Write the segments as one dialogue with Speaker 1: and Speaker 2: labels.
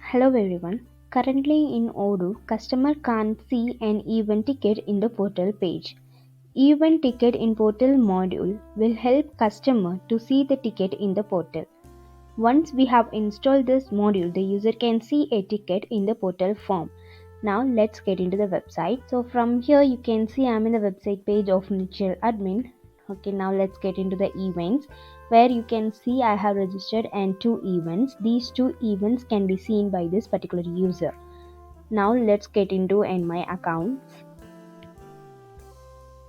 Speaker 1: Hello everyone. Currently in Odoo, customer can't see an event ticket in the portal page. Event ticket in portal module will help customer to see the ticket in the portal. Once we have installed this module, the user can see a ticket in the portal form. Now let's get into the website. So from here you can see I'm in the website page of Mutual Admin. Okay, now let's get into the events where you can see I have registered and two events. These two events can be seen by this particular user. Now let's get into my accounts.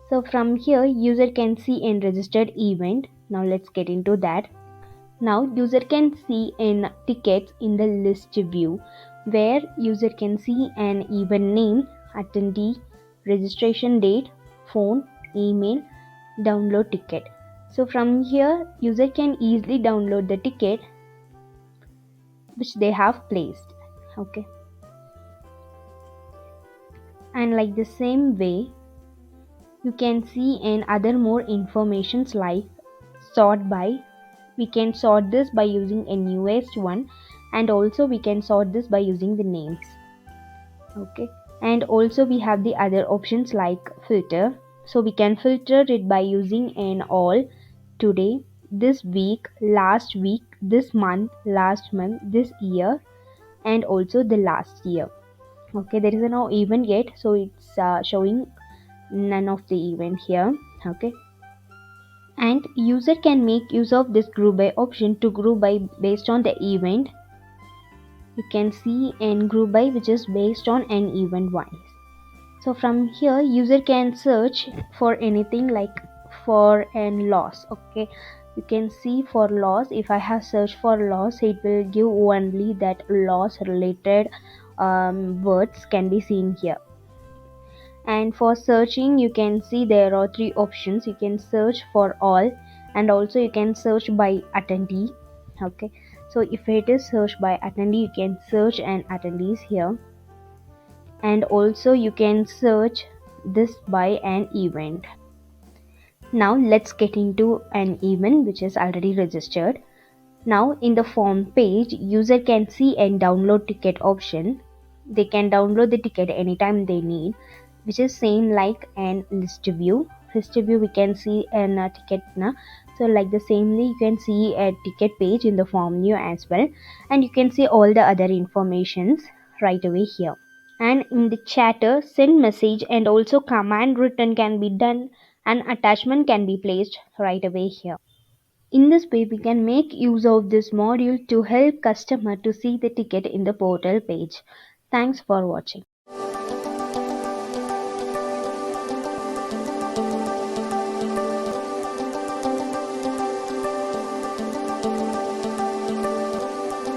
Speaker 1: So from here user can see an registered event. Now let's get into that. Now user can see in tickets in the list view where user can see an event name, attendee, registration date, phone, email, download ticket. So from here user can easily download the ticket which they have placed. Okay. And like the same way you can see in other more informations like sort by. We can sort this by using a newest one, and also we can sort this by using the names. Okay, and also we have the other options like filter. So we can filter it by using an all, today, this week, last week, this month, last month, this year, and also the last year. Okay, there is no event yet, so it's showing none of the event here. Okay, and user can make use of this group by option to group by based on the event. You can see an group by which is based on an event wise. So from here user can search for anything like for an loss. Okay, you can see for loss, if I have searched for loss, it will give only that loss related words can be seen here. And for searching you can see there are three options. You can search for all, and also you can search by attendee. Okay, so if it is searched by attendee you can search an attendees here, and also you can search this by an event. Now let's get into an event which is already registered. Now in the form page user can see and download ticket option. They can download the ticket anytime they need, which is same like an list view. List view we can see an ticket na. So like the samely you can see a ticket page in the form view as well, and you can see all the other informations right away here. And in the chatter send message and also command written can be done, and attachment can be placed right away here. In this way, we can make use of this module to help customer to see the ticket in the portal page. Thanks for watching.